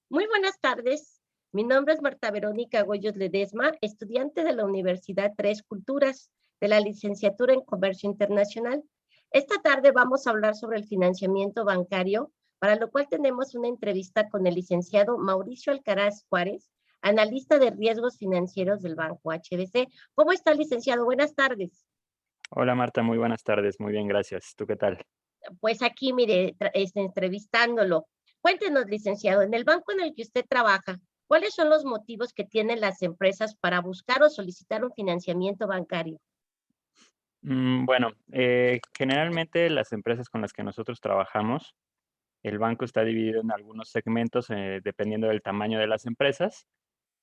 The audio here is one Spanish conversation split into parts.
Muy buenas tardes. Mi nombre es Marta Verónica Goyos Ledesma, estudiante de la Universidad Tres Culturas, de la licenciatura en Comercio Internacional. Esta tarde vamos a hablar sobre el financiamiento bancario, para lo cual tenemos una entrevista con el licenciado Mauricio Alcaraz Juárez, analista de riesgos financieros del Banco HBC. ¿Cómo está, licenciado? Buenas tardes. Hola Marta, muy buenas tardes, muy bien, gracias. ¿Tú qué tal? Pues aquí, mire, entrevistándolo. Cuéntenos, licenciado, en el banco en el que usted trabaja, ¿cuáles son los motivos que tienen las empresas para buscar o solicitar un financiamiento bancario? Bueno, generalmente las empresas con las que nosotros trabajamos, el banco está dividido en algunos segmentos dependiendo del tamaño de las empresas,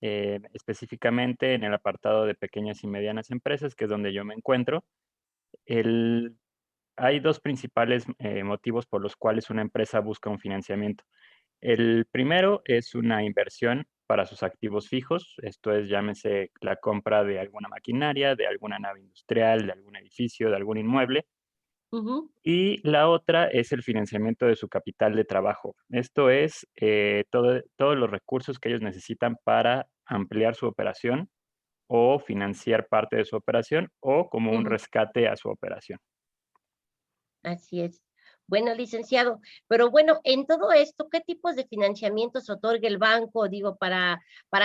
específicamente en el apartado de pequeñas y medianas empresas, que es donde yo me encuentro. El, Hay dos principales motivos por los cuales una empresa busca un financiamiento. El primero es una inversión para sus activos fijos, esto es, llámese la compra de alguna maquinaria, de alguna nave industrial, de algún edificio, de algún inmueble. Ujú, Y la otra es el financiamiento de su capital de trabajo. Esto es todos los recursos que ellos necesitan para ampliar su operación o financiar parte de su operación o como un ujú, rescate a su operación. así es. Bueno, licenciado, pero bueno, en todo esto, ¿qué tipos de financiamientos otorga el banco? Digo, para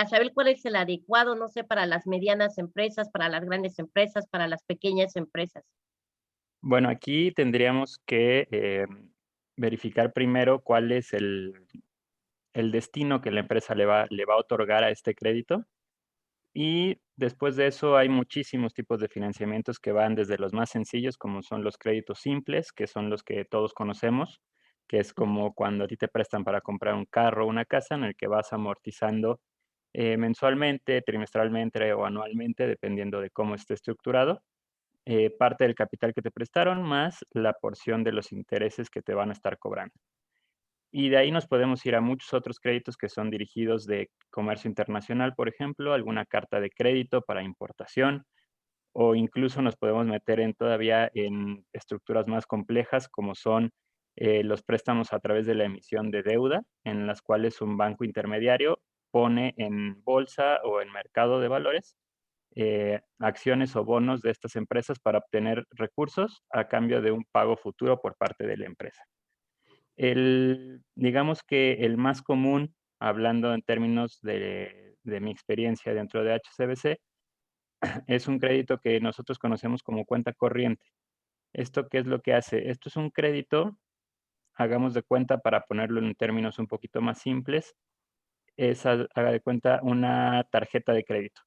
saber cuál es el adecuado, no sé, para las medianas empresas, para las grandes empresas, para las pequeñas empresas. Bueno, aquí tendríamos que verificar primero cuál es el destino que la empresa le va a otorgar a este crédito. Y después de eso hay muchísimos tipos de financiamientos que van desde los más sencillos, como son los créditos simples, que son los que todos conocemos, que es Ujú, como cuando a ti te prestan para comprar un carro o una casa en el que vas amortizando mensualmente, trimestralmente o anualmente, dependiendo de cómo esté estructurado, parte del capital que te prestaron más la porción de los intereses que te van a estar cobrando. Y de ahí nos podemos ir a muchos otros créditos que son dirigidos de comercio internacional, por ejemplo, alguna carta de crédito para importación, o incluso nos podemos meter en estructuras más complejas, como son los préstamos a través de la emisión de deuda, en las cuales un banco intermediario pone en bolsa o en mercado de valores acciones o bonos de estas empresas para obtener recursos a cambio de un pago futuro por parte de la empresa. Digamos que el más común, hablando en términos de mi experiencia dentro de HSBC, es un crédito que nosotros conocemos como cuenta corriente. ¿Esto qué es lo que hace? Esto es un crédito, hagamos de cuenta, para ponerlo en términos un poquito más simples, haga de cuenta, una tarjeta de crédito,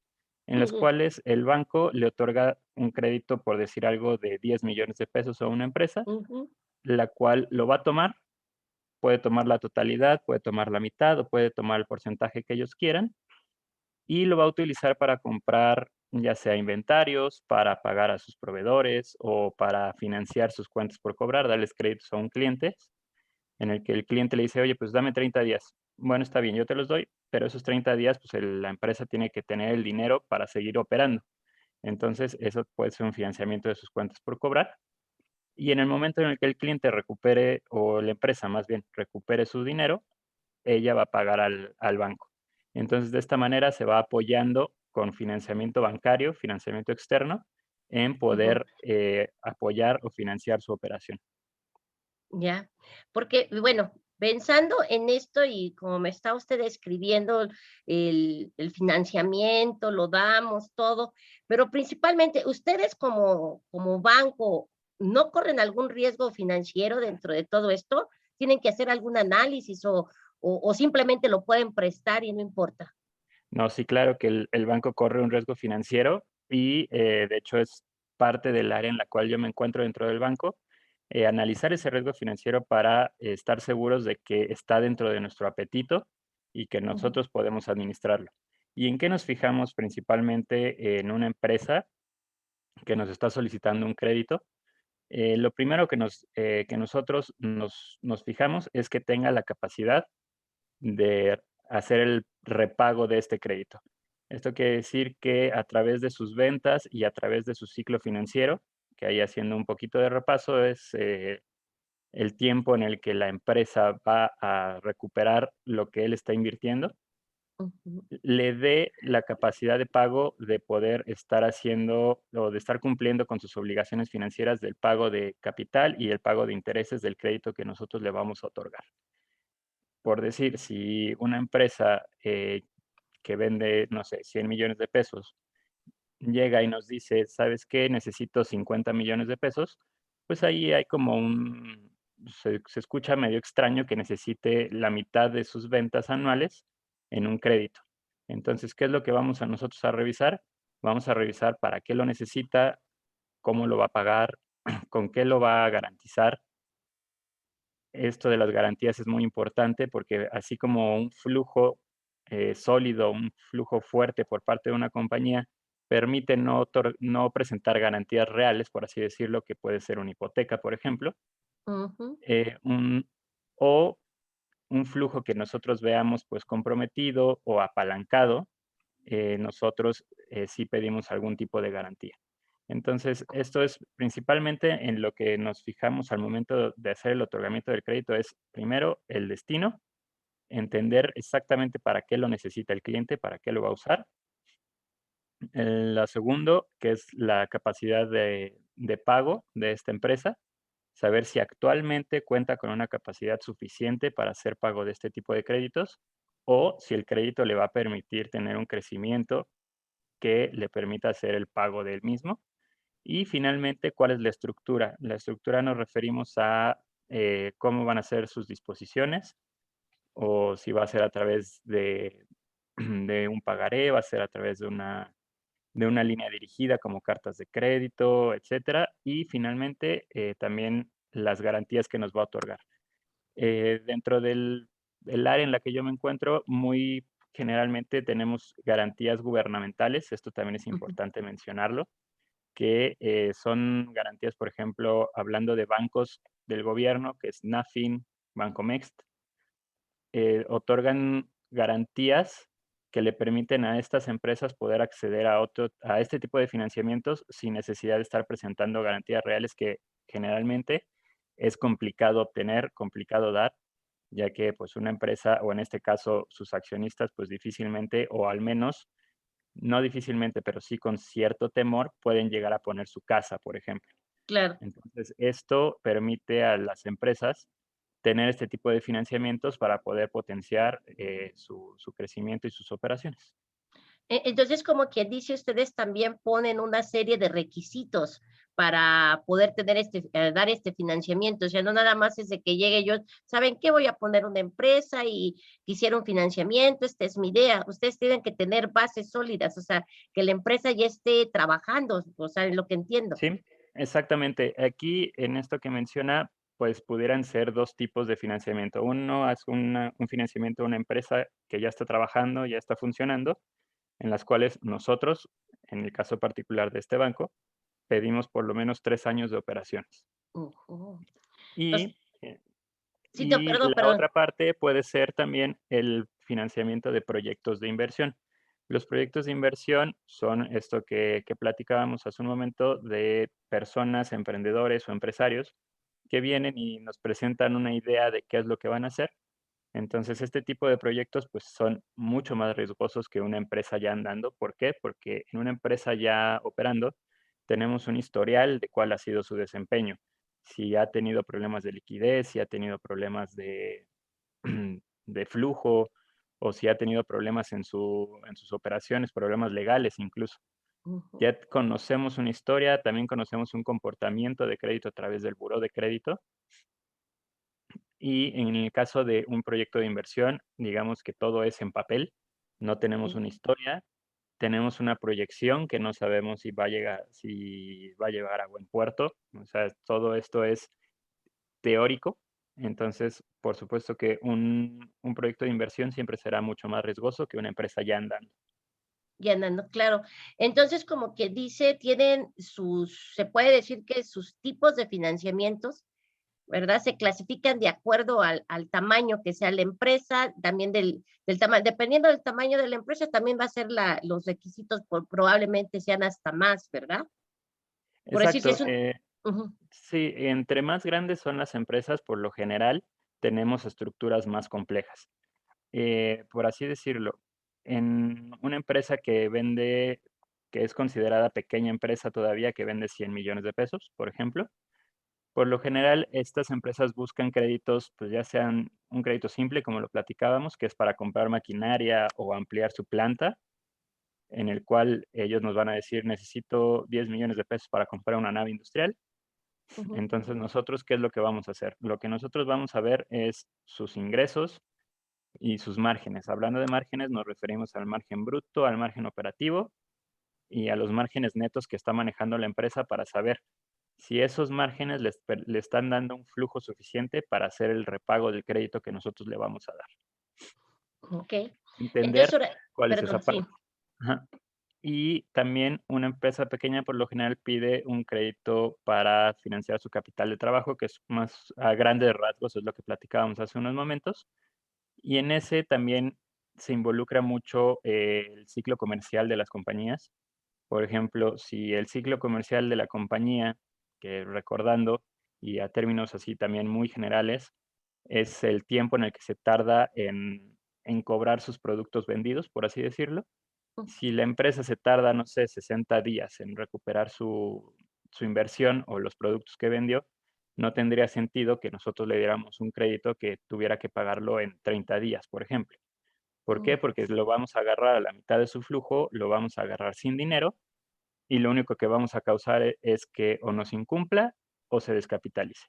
en las ujú, cuales el banco le otorga un crédito, por decir algo, de 10 millones de pesos a una empresa, ujú. la cual lo va a tomar. Puede tomar la totalidad, puede tomar la mitad o puede tomar el porcentaje que ellos quieran y lo va a utilizar para comprar, ya sea inventarios, para pagar a sus proveedores o para financiar sus cuentas por cobrar, darles créditos a un cliente, en el que el cliente le dice: "Oye, pues dame 30 días". Bueno, está bien, yo te los doy, pero esos 30 días, pues la empresa tiene que tener el dinero para seguir operando. Entonces, eso puede ser un financiamiento de sus cuentas por cobrar. Y en el momento en el que el cliente recupere, o la empresa más bien, recupere su dinero, ella va a pagar al banco. Entonces, de esta manera se va apoyando con financiamiento bancario, financiamiento externo, en Ujú, poder, apoyar o financiar su operación. ya, porque, bueno, pensando en esto y como me está usted describiendo el financiamiento, lo damos, todo, pero principalmente, ¿ustedes como banco no corren algún riesgo financiero dentro de todo esto? ¿Tienen que hacer algún análisis o simplemente lo pueden prestar y no importa? No, sí, claro que el banco corre un riesgo financiero y, de hecho, es parte del área en la cual yo me encuentro dentro del banco, analizar ese riesgo financiero para estar seguros de que está dentro de nuestro apetito y que Ujú, nosotros podemos administrarlo. ¿Y en qué nos fijamos principalmente en una empresa que nos está solicitando un crédito? Lo primero que nosotros nos fijamos es que tenga la capacidad de hacer el repago de este crédito. Esto quiere decir que a través de sus ventas y a través de su ciclo financiero, que ahí haciendo un poquito de repaso es, el tiempo en el que la empresa va a recuperar lo que él está invirtiendo, Ujú, le dé la capacidad de pago de poder estar haciendo o de estar cumpliendo con sus obligaciones financieras del pago de capital y el pago de intereses del crédito que nosotros le vamos a otorgar. Por decir, si una empresa que vende, no sé, 100 millones de pesos, llega y nos dice, ¿sabes qué? Necesito 50 millones de pesos, pues ahí hay como se escucha medio extraño que necesite la mitad de sus ventas anuales en un crédito. Entonces, ¿qué es lo que vamos a nosotros a revisar? Vamos a revisar para qué lo necesita, cómo lo va a pagar, con qué lo va a garantizar. Esto de las garantías es muy importante porque así como un flujo sólido, un flujo fuerte por parte de una compañía permite no presentar garantías reales, por así decirlo, que puede ser una hipoteca, por ejemplo, ujú. eh, un- o un flujo que nosotros veamos pues comprometido o apalancado, nosotros sí pedimos algún tipo de garantía. Entonces, esto es principalmente en lo que nos fijamos al momento de hacer el otorgamiento del crédito, es primero el destino, entender exactamente para qué lo necesita el cliente, para qué lo va a usar. La segundo, que es la capacidad de pago de esta empresa, saber si actualmente cuenta con una capacidad suficiente para hacer pago de este tipo de créditos o si el crédito le va a permitir tener un crecimiento que le permita hacer el pago del mismo. Y finalmente, ¿cuál es la estructura? La estructura nos referimos a cómo van a ser sus disposiciones o si va a ser a través de, de un pagaré, va a ser a través de una línea dirigida como cartas de crédito, etcétera. Y finalmente, también las garantías que nos va a otorgar. Dentro del área en la que yo me encuentro, muy generalmente tenemos garantías gubernamentales, esto también es Ujú. importante mencionarlo, que son garantías, por ejemplo, hablando de bancos del gobierno, que es Nafin, Bancomext, otorgan garantías que le permiten a estas empresas poder acceder a este tipo de financiamientos sin necesidad de estar presentando garantías reales que generalmente es complicado obtener, complicado dar, ya que pues una empresa o en este caso sus accionistas pues difícilmente o al menos no difícilmente, pero sí con cierto temor pueden llegar a poner su casa, por ejemplo. Claro. Entonces, esto permite a las empresas tener este tipo de financiamientos para poder potenciar su crecimiento y sus operaciones. Entonces, como quien dice, ustedes también ponen una serie de requisitos para poder tener dar este financiamiento. O sea, no nada más es de que llegue yo, ¿saben qué? Voy a poner una empresa y quisiera un financiamiento, esta es mi idea. Ustedes tienen que tener bases sólidas, o sea, que la empresa ya esté trabajando, o sea, en lo que entiendo. Sí, exactamente. Aquí, en esto que menciona, pues pudieran ser dos tipos de financiamiento. Uno es un financiamiento a una empresa que ya está trabajando, ya está funcionando, en las cuales nosotros, en el caso particular de este banco, pedimos por lo menos 3 años de operaciones. Ujú. Entonces, Y, eh, sí, no, y perdón, la perdón. otra parte puede ser también el financiamiento de proyectos de inversión. Los proyectos de inversión son esto que platicábamos hace un momento de personas, emprendedores o empresarios que vienen y nos presentan una idea de qué es lo que van a hacer. Entonces, este tipo de proyectos pues son mucho más riesgosos que una empresa ya andando. ¿Por qué? Porque en una empresa ya operando tenemos un historial de cuál ha sido su desempeño. Si ha tenido problemas de liquidez, si ha tenido problemas de flujo o si ha tenido problemas en sus operaciones, problemas legales incluso. Ujú. Ya conocemos una historia, también conocemos un comportamiento de crédito a través del buró de crédito y en el caso de un proyecto de inversión, digamos que todo es en papel, no tenemos Sí. una historia, tenemos una proyección que no sabemos si va a llegar a buen puerto, o sea, todo esto es teórico. Entonces, por supuesto que un proyecto de inversión siempre será mucho más riesgoso que una empresa ya andando. Ya andando, claro. Entonces, como que dice, tienen se puede decir que sus tipos de financiamientos, ¿verdad? Se clasifican de acuerdo al tamaño que sea la empresa, también del tamaño, dependiendo del tamaño de la empresa, también va a ser los requisitos, probablemente sean hasta más, ¿verdad? Por decir, si es Exacto, un, Ujú, Sí, entre más grandes son las empresas, por lo general, tenemos estructuras más complejas. Por así decirlo, en una empresa que es considerada pequeña empresa todavía, que vende 100 millones de pesos, por ejemplo, por lo general, estas empresas buscan créditos, pues ya sean un crédito simple, como lo platicábamos, que es para comprar maquinaria o ampliar su planta, en el cual ellos nos van a decir, necesito 10 millones de pesos para comprar una nave industrial. ujú, Entonces, nosotros, ¿qué es lo que vamos a hacer? Lo que nosotros vamos a ver es sus ingresos y sus márgenes. Hablando de márgenes, nos referimos al margen bruto, al margen operativo y a los márgenes netos que está manejando la empresa para saber si esos márgenes le están dando un flujo suficiente para hacer el repago del crédito que nosotros le vamos a dar. okey. Entonces Entender ahora cuál es esa perdón, sí. parte. Ajá. Y también una empresa pequeña, por lo general, pide un crédito para financiar su capital de trabajo, que es más a grandes rasgos, es lo que platicábamos hace unos momentos. Y en ese también se involucra mucho el ciclo comercial de las compañías. Por ejemplo, si el ciclo comercial de la compañía, que recordando, y a términos así también muy generales, es el tiempo en el que se tarda en cobrar sus productos vendidos, por así decirlo. Si la empresa se tarda, no sé, 60 días en recuperar su inversión o los productos que vendió, no tendría sentido que nosotros le diéramos un crédito que tuviera que pagarlo en 30 días, por ejemplo. ¿Por Mm, qué? Porque lo vamos a agarrar a la mitad de su flujo, lo vamos a agarrar sin dinero y lo único que vamos a causar es que o nos incumpla o se descapitalice.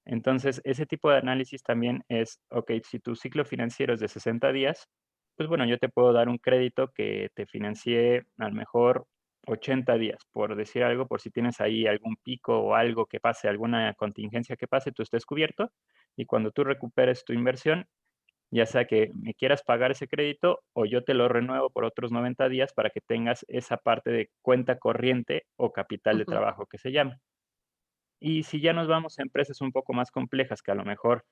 Entonces, ese tipo de análisis también es, okey, si tu ciclo financiero es de 60 días, pues bueno, yo te puedo dar un crédito que te financie a lo mejor 80 días, por decir algo, por si tienes ahí algún pico o algo que pase, alguna contingencia que pase, tú estés cubierto, y cuando tú recuperes tu inversión, ya sea que me quieras pagar ese crédito o yo te lo renuevo por otros 90 días para que tengas esa parte de cuenta corriente o capital de ujú, trabajo que se llama. Y si ya nos vamos a empresas un poco más complejas que a lo mejor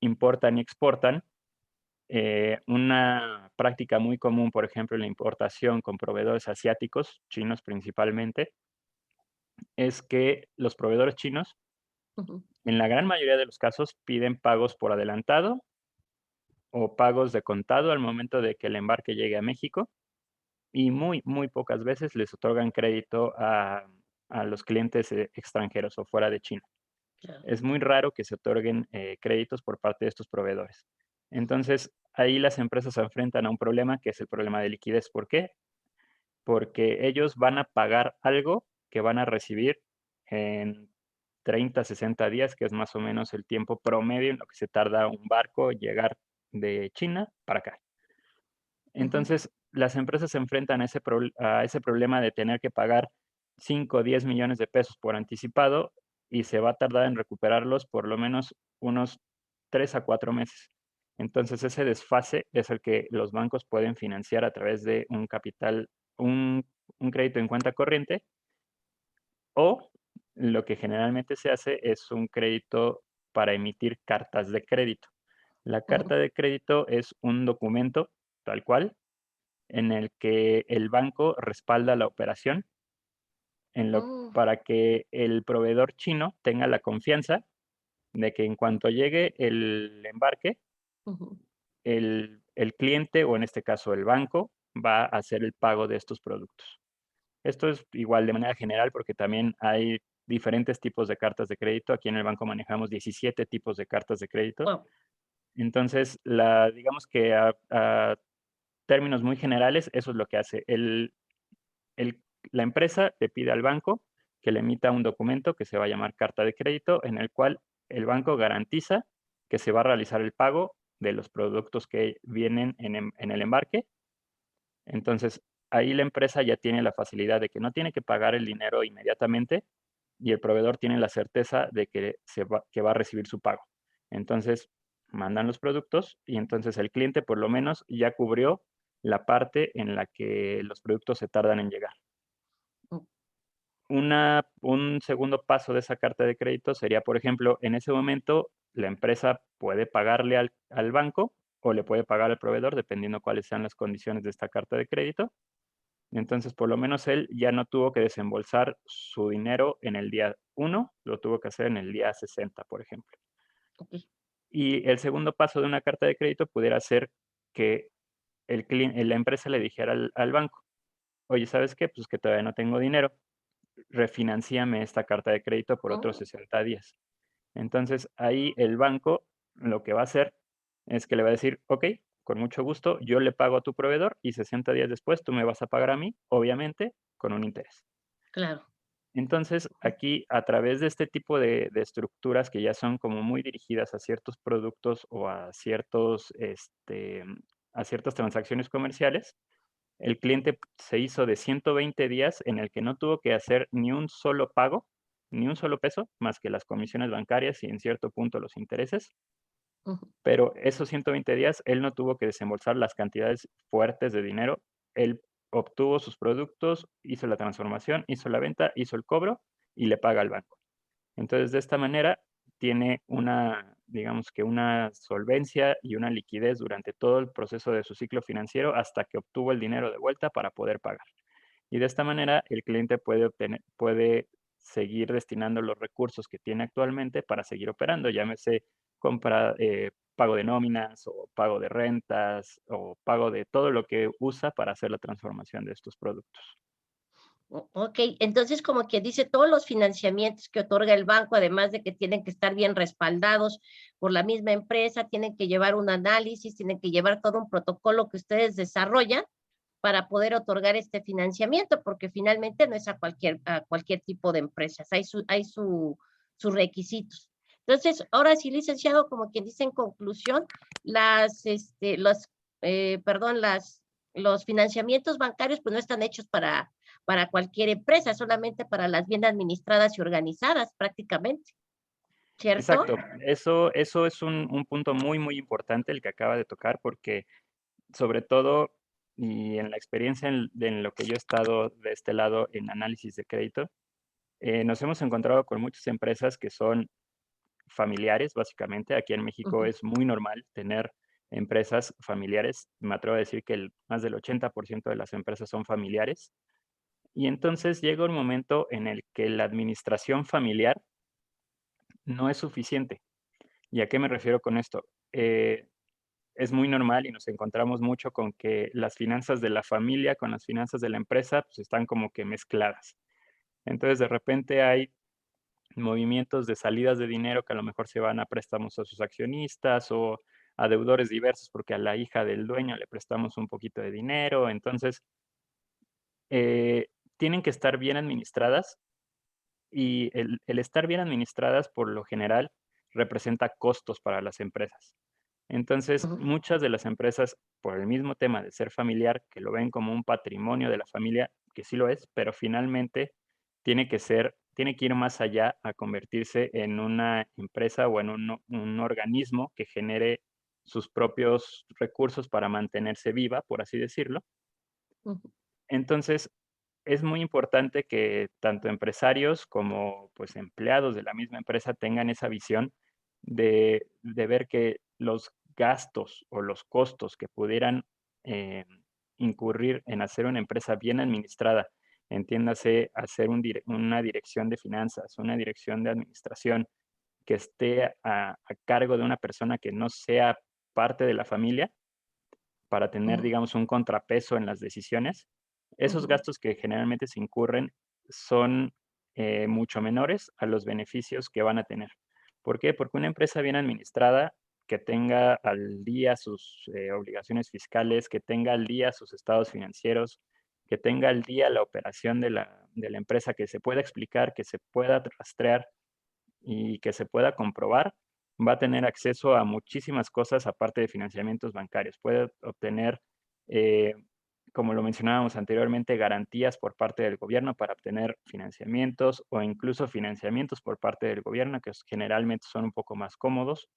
importan y exportan, una práctica muy común, por ejemplo, en la importación con proveedores asiáticos, chinos principalmente, es que los proveedores chinos, ujú. en la gran mayoría de los casos, piden pagos por adelantado o pagos de contado al momento de que el embarque llegue a México y muy, muy pocas veces les otorgan crédito a los clientes extranjeros o fuera de China. Claro. Es muy raro que se otorguen créditos por parte de estos proveedores. Entonces, ahí las empresas se enfrentan a un problema que es el problema de liquidez. ¿Por qué? Porque ellos van a pagar algo que van a recibir en 30, 60 días, que es más o menos el tiempo promedio en lo que se tarda un barco llegar de China para acá. Ujú, Entonces, las empresas se enfrentan a ese problema de tener que pagar 5 o 10 millones de pesos por anticipado y se va a tardar en recuperarlos por lo menos unos 3 a 4 meses. Entonces, ese desfase es el que los bancos pueden financiar a través de un capital, un un crédito en cuenta corriente, o lo que generalmente se hace es un crédito para emitir cartas de crédito. La ujú. carta de crédito es un documento tal cual en el que el banco respalda la operación Mm, para que el proveedor chino tenga la confianza de que en cuanto llegue el embarque, ujú. el cliente, o en este caso el banco, va a hacer el pago de estos productos. Esto es igual de manera general porque también hay diferentes tipos de cartas de crédito. Aquí en el banco manejamos 17 tipos de cartas de crédito. Guau. Entonces, digamos que a términos muy generales, eso es lo que hace. El la empresa le pide al banco que le emita un documento que se va a llamar carta de crédito, en el cual el banco garantiza que se va a realizar el pago de los productos que vienen en el embarque. Entonces, ahí la empresa ya tiene la facilidad de que no tiene que pagar el dinero inmediatamente y el proveedor tiene la certeza de que va a recibir su pago. Entonces, mandan los productos y entonces el cliente por lo menos ya cubrió la parte en la que los productos se tardan en llegar. Mm, Un segundo paso de esa carta de crédito sería, por ejemplo, en ese momento la empresa puede pagarle al banco o le puede pagar al proveedor, dependiendo cuáles sean las condiciones de esta carta de crédito. Entonces, por lo menos él ya no tuvo que desembolsar su dinero en el día 1, lo tuvo que hacer en el día 60, por ejemplo. okey. Y el segundo paso de una carta de crédito pudiera ser que la empresa le dijera al banco: "Oye, ¿sabes qué? Pues que todavía no tengo dinero, refinancíame esta carta de crédito por otros Oh, 60 días". Entonces, ahí el banco lo que va a hacer es que le va a decir: "Okey, con mucho gusto, yo le pago a tu proveedor y 60 días después tú me vas a pagar a mí, obviamente, con un interés". claro. Entonces, Ujú, aquí, a través de este tipo de estructuras que ya son como muy dirigidas a ciertos productos o a ciertos, a ciertas transacciones comerciales, el cliente se hizo de 120 días en el que no tuvo que hacer ni un solo pago, ni un solo peso, más que las comisiones bancarias y en cierto punto los intereses, ujú. pero esos 120 días él no tuvo que desembolsar las cantidades fuertes de dinero. Él obtuvo sus productos, hizo la transformación, hizo la venta, hizo el cobro y le paga al banco. Entonces, de esta manera tiene una, digamos que una solvencia y una liquidez durante todo el proceso de su ciclo financiero hasta que obtuvo el dinero de vuelta para poder pagar. Y de esta manera el cliente puede seguir destinando los recursos que tiene actualmente para seguir operando, llámese compra, pago de nóminas o pago de rentas o pago de todo lo que usa para hacer la transformación de estos productos. Okey, entonces, como quien dice, todos los financiamientos que otorga el banco, además de que tienen que estar bien respaldados por la misma empresa, tienen que llevar un análisis, tienen que llevar todo un protocolo que ustedes desarrollan para poder otorgar este financiamiento, porque finalmente no es a cualquier tipo de empresas, sus requisitos. Entonces, ahora sí, licenciado, como quien dice, en conclusión, las, perdón, los financiamientos bancarios, pues, no están hechos para cualquier empresa, solamente para las bien administradas y organizadas, prácticamente, ¿cierto? Exacto, eso es un punto muy, muy importante el que acaba de tocar, porque sobre todo, y en la experiencia en lo que yo he estado de este lado en análisis de crédito, nos hemos encontrado con muchas empresas que son familiares, básicamente. Aquí en México Ujú, es muy normal tener empresas familiares. Me atrevo a decir que más del 80% de las empresas son familiares. Y entonces llega un momento en el que la administración familiar no es suficiente. ¿Y a qué me refiero con esto? Es muy normal y nos encontramos mucho con que las finanzas de la familia con las finanzas de la empresa pues, están como que mezcladas. Entonces, de repente hay movimientos de salidas de dinero que a lo mejor se van a préstamos a sus accionistas o a deudores diversos porque a la hija del dueño le prestamos un poquito de dinero. Entonces, eh, tienen que estar bien administradas y el estar bien administradas por lo general representa costos para las empresas. Entonces, ujú, muchas de las empresas, por el mismo tema de ser familiar, que lo ven como un patrimonio de la familia, que sí lo es, pero finalmente tiene que ir más allá a convertirse en una empresa o en un organismo que genere sus propios recursos para mantenerse viva, por así decirlo. ujú, Entonces, es muy importante que tanto empresarios como, pues, empleados de la misma empresa tengan esa visión de ver que los gastos o los costos que pudieran, incurrir en hacer una empresa bien administrada, entiéndase, hacer una dirección de finanzas, una dirección de administración que esté a cargo de una persona que no sea parte de la familia, para tener, ujú, digamos, un contrapeso en las decisiones. Esos ujú, gastos que generalmente se incurren son, mucho menores a los beneficios que van a tener. ¿Por qué? Porque una empresa bien administrada, que tenga al día sus, obligaciones fiscales, que tenga al día sus estados financieros, que tenga al día la operación de la empresa, que se pueda explicar, que se pueda rastrear y que se pueda comprobar, va a tener acceso a muchísimas cosas aparte de financiamientos bancarios. Puede obtener, eh, como lo mencionábamos anteriormente, garantías por parte del gobierno para obtener financiamientos o incluso financiamientos por parte del gobierno, que generalmente son un poco más cómodos.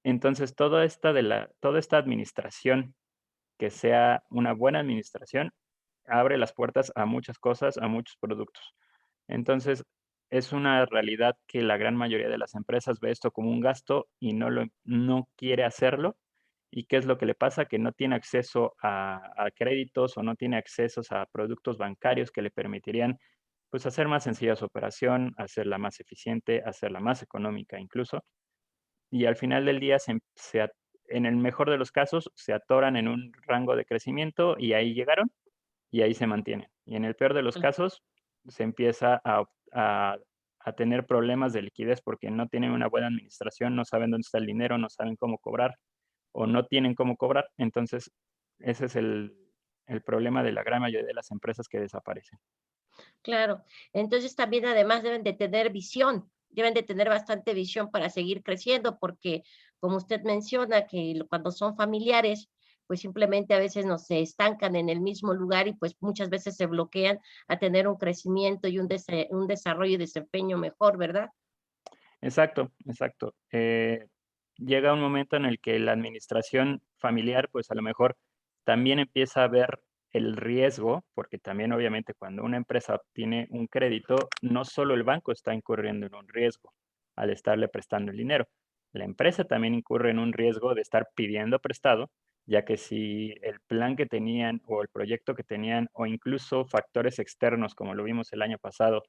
Entonces, toda esta administración, que sea una buena administración, abre las puertas a muchas cosas, a muchos productos. Entonces, es una realidad que la gran mayoría de las empresas ve esto como un gasto y no quiere hacerlo, ¿Y qué es lo que le pasa? Que no tiene acceso a créditos o no tiene accesos a productos bancarios que le permitirían, pues, hacer más sencilla su operación, hacerla más eficiente, hacerla más económica incluso. Y al final del día, en el mejor de los casos, se atoran en un rango de crecimiento y ahí llegaron y ahí se mantienen. Y en el peor de los casos, se empieza a tener problemas de liquidez porque no tienen una buena administración, no saben dónde está el dinero, no saben cómo cobrar o no tienen cómo cobrar. Entonces, ese es el problema de la gran mayoría de las empresas que desaparecen. Claro. Entonces también además deben de tener visión, deben de tener bastante visión para seguir creciendo, porque como usted menciona que cuando son familiares, pues simplemente a veces no se estancan en el mismo lugar y pues muchas veces se bloquean a tener un crecimiento y un desarrollo y desempeño mejor, ¿verdad? Exacto, exacto. Llega un momento en el que la administración familiar, pues, a lo mejor también empieza a ver el riesgo, porque también, obviamente, cuando una empresa obtiene un crédito, no solo el banco está incurriendo en un riesgo al estarle prestando el dinero. La empresa también incurre en un riesgo de estar pidiendo prestado, ya que si el plan que tenían, o el proyecto que tenían, o incluso factores externos, como lo vimos el año pasado,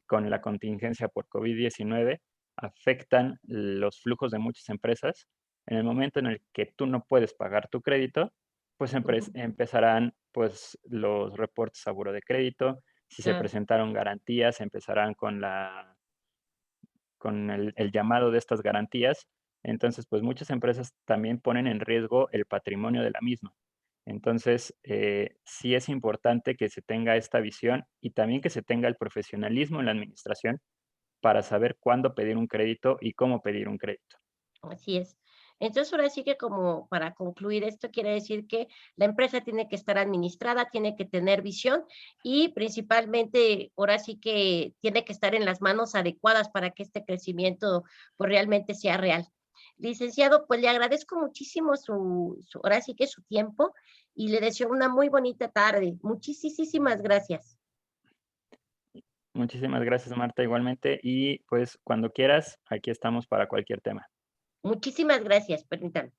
con la contingencia por COVID-19 afectan los flujos de muchas empresas. En el momento en el que tú no puedes pagar tu crédito, pues Ujú, empezarán pues los reportes a buro de crédito. Si se claro, presentaron garantías, empezarán con el llamado de estas garantías. Entonces, pues muchas empresas también ponen en riesgo el patrimonio de la misma. Entonces, sí es importante que se tenga esta visión y también que se tenga el profesionalismo en la administración para saber cuándo pedir un crédito y cómo pedir un crédito. así es. Entonces, ahora sí que como para concluir esto, quiere decir que la empresa tiene que estar administrada, tiene que tener visión y principalmente, ahora sí que tiene que estar en las manos adecuadas para que este crecimiento, pues, realmente sea real. Licenciado, pues, le agradezco muchísimo ahora sí que su tiempo y le deseo una muy bonita tarde. Muchísimas gracias. Muchísimas gracias, Marta, igualmente. Y pues cuando quieras, aquí estamos para cualquier tema. Muchísimas gracias, permítame.